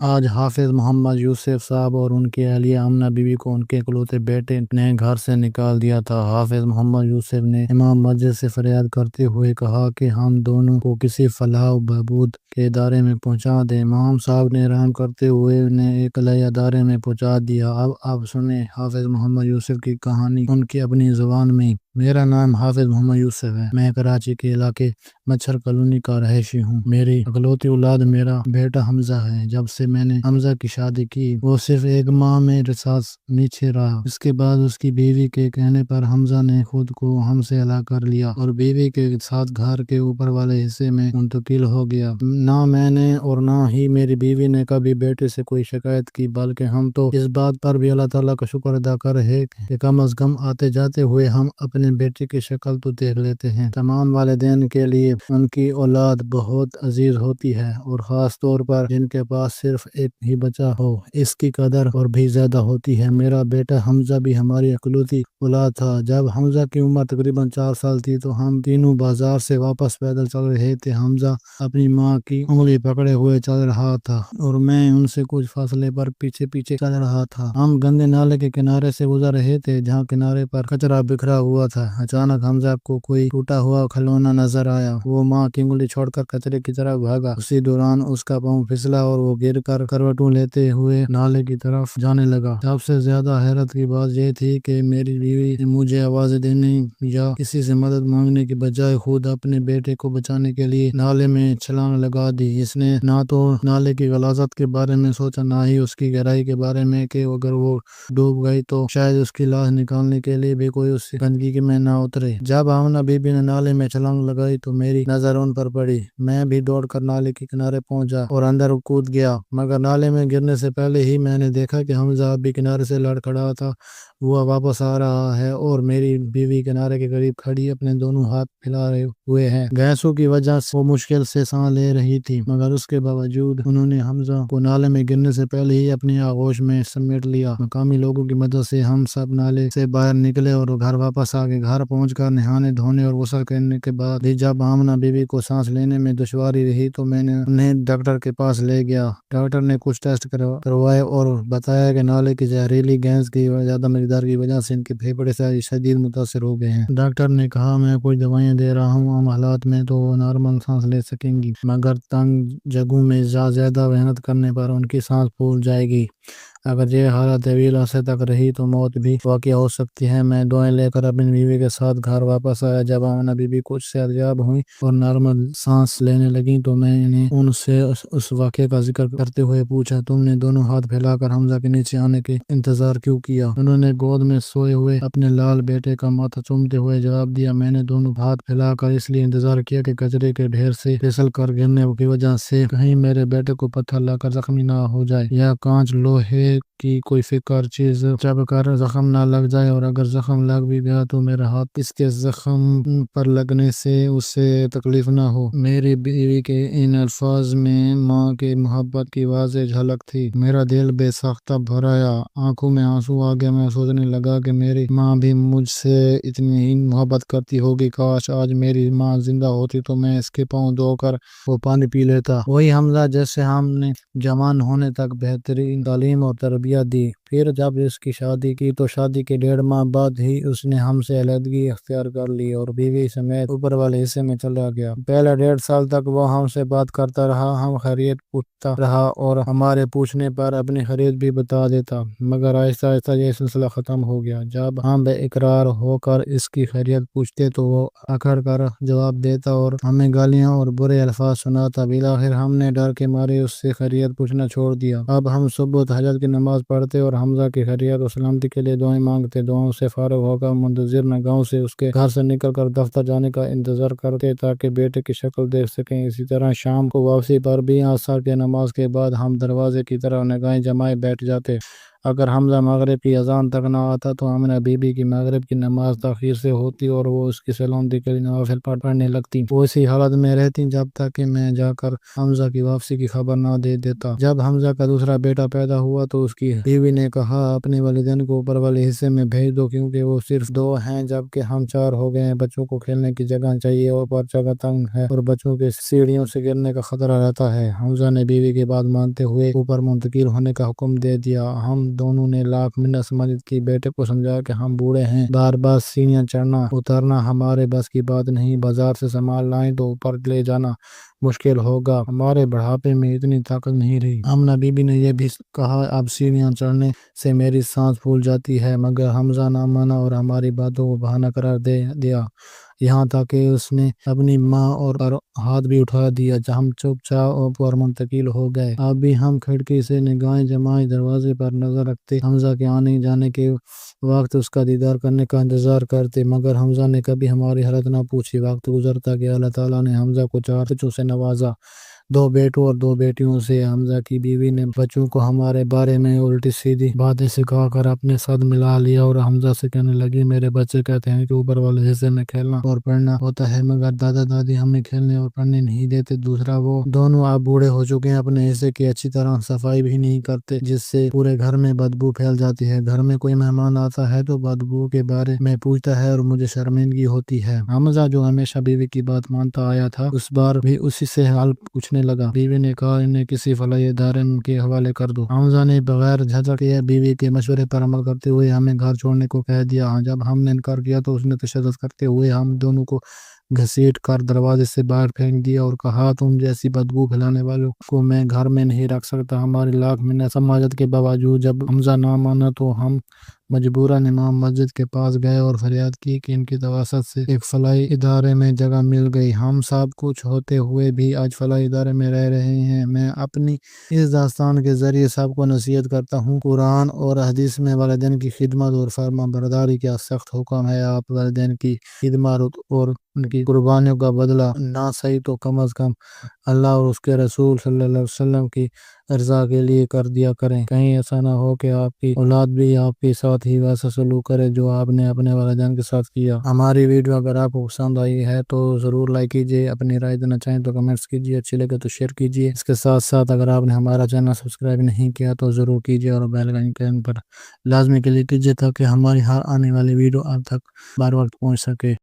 آج حافظ محمد یوسف صاحب اور ان کی اہلیہ آمنہ بی بی کو ان کے اکلوتے بیٹے نے گھر سے نکال دیا تھا۔ حافظ محمد یوسف نے امام مسجد سے فریاد کرتے ہوئے کہا کہ ہم دونوں کو کسی فلاح و بہبود کے ادارے میں پہنچا دیں۔ امام صاحب نے رحم کرتے ہوئے انہیں ایک الہی ادارے میں پہنچا دیا۔ اب آپ سنیں حافظ محمد یوسف کی کہانی ان کی اپنی زبان میں۔ میرا نام حافظ محمد یوسف ہے۔ میں کراچی کے علاقے مچھر کالونی کا رہائشی ہوں۔ میری اکلوتی اولاد میرا بیٹا حمزہ ہے۔ جب سے میں نے حمزہ کی شادی کی وہ صرف ایک ماہ میں سانس نیچے رہا۔ اس کے بعد اس کی بیوی کے کہنے پر حمزہ نے خود کو ہم سے الگ کر لیا اور بیوی کے ساتھ گھر کے اوپر والے حصے میں منتقل ہو گیا۔ نہ میں نے اور نہ ہی میری بیوی نے کبھی بیٹے سے کوئی شکایت کی، بلکہ ہم تو اس بات پر بھی اللہ تعالیٰ کا شکر ادا کر رہے کہ کم از کم آتے جاتے ہوئے ہم اپنے بیٹے کی شکل تو دیکھ لیتے ہیں۔ تمام والدین کے لیے ان کی اولاد بہت عزیز ہوتی ہے، اور خاص طور پر جن کے پاس صرف ایک ہی بچہ ہو، اس کی قدر اور بھی زیادہ ہوتی ہے۔ میرا بیٹا حمزہ بھی ہماری اکلوتی اولاد تھا۔ جب حمزہ کی عمر تقریباً 4 سال تھی تو ہم تینوں بازار سے واپس پیدل چل رہے تھے۔ حمزہ اپنی ماں کی انگلی پکڑے ہوئے چل رہا تھا اور میں ان سے کچھ فاصلے پر پیچھے پیچھے چل رہا تھا۔ ہم گندے نالے کے کنارے سے گزر رہے تھے جہاں کنارے پر کچرا بکھرا ہوا تھا۔ اچانک حمزہ کو کوئی ٹوٹا ہوا کھلونا نظر آیا۔ وہ ماں کی انگلی چھوڑ کر کچرے کی طرف بھاگا۔ اسی دوران اس کا پاؤں پھسلا اور وہ گر کر کروٹوں لیتے ہوئے نالے کی طرف جانے لگا۔ سب سے زیادہ حیرت کی بات یہ تھی کہ میری بیوی نے مجھے آواز دینے یا کسی سے مدد مانگنے کے بجائے خود اپنے بیٹے کو بچانے کے لیے نالے میں چھلانگ لگا دی۔ اس نے نہ تو نالے کی غلاظت کے بارے میں سوچا، نہ ہی اس کی گہرائی کے بارے میں کہ اگر وہ ڈوب گئی تو شاید اس کی لاش نکالنے کے لیے بھی کوئی اس گندگی میں نہ اترے۔ جب آمنہ بی بی نے نالے میں چھلانگ لگائی تو میری نظر ان پر پڑی۔ میں بھی دوڑ کر نالے کے کنارے پہنچا اور اندر کود گیا، مگر نالے میں گرنے سے پہلے ہی میں نے دیکھا کہ حمزہ اب بھی کنارے سے لڑ کھڑا تھا۔ وہ واپس آ رہا ہے اور میری بیوی کنارے کے قریب کھڑی اپنے دونوں ہاتھ پھیلا رہے ہوئے ہے۔ گیسوں کی وجہ سے وہ مشکل سے سانس لے رہی تھی، مگر اس کے باوجود انہوں نے حمزہ کو نالے میں گرنے سے پہلے ہی اپنی آغوش میں سمیٹ لیا۔ مقامی لوگوں کی مدد سے ہم سب نالے سے باہر نکلے اور گھر واپس آ گئے۔ گھر پہنچ کر نہانے دھونے اور غسل کرنے کے بعد بھی جب آمنہ بی بی کو سانس لینے میں دشواری رہی تو میں نے انہیں ڈاکٹر کے پاس لے گیا۔ ڈاکٹر نے کچھ ٹیسٹ کروائے اور بتایا کہ نالے کی زہریلی گیس کی زیادہ مقدار کی وجہ سے ان کے پھیپھڑے شدید متاثر ہو گئے ہیں۔ ڈاکٹر نے کہا میں کچھ دوائیں دے رہا ہوں، عام حالات میں تو وہ نارمل سانس لے سکیں گی، مگر تنگ جگہوں میں زیادہ محنت کرنے پر ان کی سانس پھول جائے گی۔ اگر یہ حالت طویل عرصے تک رہی تو موت بھی واقع ہو سکتی ہے۔ میں دعائیں لے کر اپنی بیوی کے ساتھ گھر واپس آیا۔ جب آمنہ بی بی کچھ صحت یاب ہوئی اور نارمل سانس لینے لگیں تو میں نے ان سے اس واقعے کا ذکر کرتے ہوئے پوچھا، تم نے دونوں ہاتھ پھیلا کر حمزہ کے نیچے آنے کے انتظار کیوں کیا؟ انہوں نے گود میں سوئے ہوئے اپنے لال بیٹے کا ماتھا چومتے ہوئے جواب دیا، میں نے دونوں ہاتھ پھیلا کر اس لیے انتظار کیا کہ کچرے کے ڈھیر سے پھسل کر گرنے کی وجہ سے کہیں میرے بیٹے کو پتھر لا کر زخمی نہ ہو جائے یا کانچ لوہے کی کوئی فکر چیز چبھ کر زخم نہ لگ جائے، اور اگر زخم لگ بھی گیا تو میرا ہاتھ اس کے زخم پر لگنے سے اسے تکلیف نہ ہو۔ میری بیوی کے ان الفاظ میں ماں کی محبت کی واضح جھلک تھی۔ میرا دل بے ساختہ بھر آیا، آنکھوں میں آنسو آ گیا۔ میں سوچنے لگا کہ میری ماں بھی مجھ سے اتنی ہی محبت کرتی ہوگی۔ کاش آج میری ماں زندہ ہوتی تو میں اس کے پاؤں دھو کر وہ پانی پی لیتا۔ وہی حمزہ جسے ہم نے جوان ہونے تک بہترین تعلیم اور تربیت دی، پھر جب اس کی شادی کی تو شادی کے 1.5 ماہ بعد ہی اس نے ہم سے علیحدگی اختیار کر لی اور بیوی سمیت اوپر والے حصے میں چلا گیا۔ پہلے 1.5 سال تک وہ ہم سے بات کرتا رہا، ہم خیریت پوچھتا رہا اور ہمارے پوچھنے پر اپنی خیریت بھی بتا دیتا، مگر آہستہ آہستہ یہ سلسلہ ختم ہو گیا۔ جب ہم بے اقرار ہو کر اس کی خیریت پوچھتے تو وہ اکڑ کر جواب دیتا اور ہمیں گالیاں اور برے الفاظ سناتا۔ بالآخر ہم نے ڈر کے مارے اس سے خیریت پوچھنا چھوڑ دیا۔ اب ہم صبح تہجد کی نماز پڑھتے اور حمزہ کی خیریت و سلامتی کے لیے دعائیں مانگتے۔ دعاؤں سے فارغ ہو کر منتظر گاؤں سے اس کے گھر سے نکل کر دفتر جانے کا انتظار کرتے تاکہ بیٹے کی شکل دیکھ سکیں۔ اسی طرح شام کو واپسی پر بھی عصر کی نماز کے بعد ہم دروازے کی طرف نگاہیں جمائے بیٹھ جاتے اگر حمزہ مغرب کی اذان تک نہ آتا تو آمنہ بی بی کی مغرب کی نماز تاخیر سے ہوتی اور وہ اس کی سلامتی کے لیے نوافل پڑھنے لگتی۔ وہ اسی حالت میں رہتی جب تک کہ میں جا کر حمزہ کی واپسی کی خبر نہ دے دیتا۔ جب حمزہ کا دوسرا بیٹا پیدا ہوا تو اس کی بیوی نے کہا اپنے والدین کو اوپر والے حصے میں بھیج دو کیونکہ وہ صرف 2 ہیں جبکہ ہم 4 ہو گئے ہیں۔ بچوں کو کھیلنے کی جگہ چاہیے، اوپر جگہ تنگ ہے اور بچوں کے سیڑھیوں سے گرنے کا خطرہ رہتا ہے۔ حمزہ نے بیوی کی بات مانتے ہوئے اوپر منتقل ہونے کا حکم دے دیا۔ ہم دونوں نے لاکھ منت سمجھ کی بیٹے کو سمجھایا کہ ہم بوڑھے ہیں، بار بار سیڑھیاں چڑھنا اترنا ہمارے بس کی بات نہیں، بازار سے سامان لائیں تو اوپر لے جانا مشکل ہوگا، ہمارے بڑھاپے میں اتنی طاقت نہیں رہی۔ آمنہ بی بی نے یہ بھی کہا اب سیڑھیاں چڑھنے سے میری سانس پھول جاتی ہے، مگر حمزہ نہ مانا اور ہماری باتوں کو بہانہ قرار دے دیا، یہاں تک کہ اس نے اپنی ماں اور پر ہاتھ بھی اٹھا دیا۔ ہم چپ چاپ اوپر منتقل ہو گئے۔ اب بھی ہم کھڑکی سے نگاہیں جمائے دروازے پر نظر رکھتے، حمزہ کے آنے جانے کے وقت اس کا دیدار کرنے کا انتظار کرتے، مگر حمزہ نے کبھی ہماری حالت نہ پوچھی۔ وقت گزرتا گیا، اللہ تعالیٰ نے حمزہ کو 4 بچوں سے نوازا، 2 بیٹوں اور 2 بیٹیوں سے۔ حمزہ کی بیوی نے بچوں کو ہمارے بارے میں الٹی سیدھی باتیں سکھا کر اپنے ساتھ ملا لیا اور حمزہ سے کہنے لگی میرے بچے کہتے ہیں کہ اوپر والے حصے میں کھیلنا اور پڑھنا ہوتا ہے، مگر دادا دادی ہمیں کھیلنے اور پڑھنے نہیں دیتے۔ دوسرا وہ دونوں اب بوڑھے ہو چکے ہیں، اپنے حصے کی اچھی طرح صفائی بھی نہیں کرتے، جس سے پورے گھر میں بدبو پھیل جاتی ہے۔ گھر میں کوئی مہمان آتا ہے تو بدبو کے بارے میں پوچھتا ہے اور مجھے شرمندگی ہوتی ہے۔ حمزہ جو ہمیشہ بیوی کی بات مانتا آیا تھا اس بار بھی اسی سے حال پوچھنے لگا۔ بیوی نے کہا انہیں کسی فلاحی ادارے کے حوالے کر دو۔ حمزہ نے بغیر جھجک کے بیوی کے مشورے پر عمل کرتے ہوئے ہمیں گھر چھوڑنے کو کہہ دیا۔ جب ہم نے انکار کیا تو اس نے تشدد کرتے ہوئے ہم دونوں کو گھسیٹ کر دروازے سے باہر پھینک دیا اور کہا تم جیسی بدبو پھیلانے والوں کو میں گھر میں نہیں رکھ سکتا۔ ہماری لاکھ منت سماجت کے باوجود جب حمزہ نہ مانا تو ہم مجبوراً امام مسجد کے پاس گئے اور فریاد کی کہ ان کی توسط سے ایک فلاحی ادارے میں جگہ مل گئی۔ ہم سب کچھ ہوتے ہوئے بھی آج فلاحی ادارے میں رہ رہے ہیں۔ میں اپنی اس داستان کے ذریعے سب کو نصیحت کرتا ہوں، قرآن اور حدیث میں والدین کی خدمت اور فرما برداری کا سخت حکم ہے۔ آپ والدین کی خدمت اور ان کی قربانیوں کا بدلہ نہ صحیح تو کم از کم اللہ اور اس کے رسول صلی اللہ علیہ وسلم کی رضا کے لیے کر دیا کریں۔ کہیں ایسا نہ ہو کہ آپ کی اولاد بھی آپ کے ساتھ ہی ویسا سلوک کرے جو آپ نے اپنے والدین کے ساتھ کیا۔ ہماری ویڈیو اگر آپ کو پسند آئی ہے تو ضرور لائک کیجیے، اپنی رائے دینا چاہیں تو کمنٹس کیجیے، اچھی لگے تو شیئر کیجیے۔ اس کے ساتھ ساتھ اگر آپ نے ہمارا چینل سبسکرائب نہیں کیا تو ضرور کیجیے اور بیل آئیکن پر لازمی کلک کیجیے تاکہ ہماری ہر آنے والی ویڈیو آپ تک بر وقت پہنچ سکے۔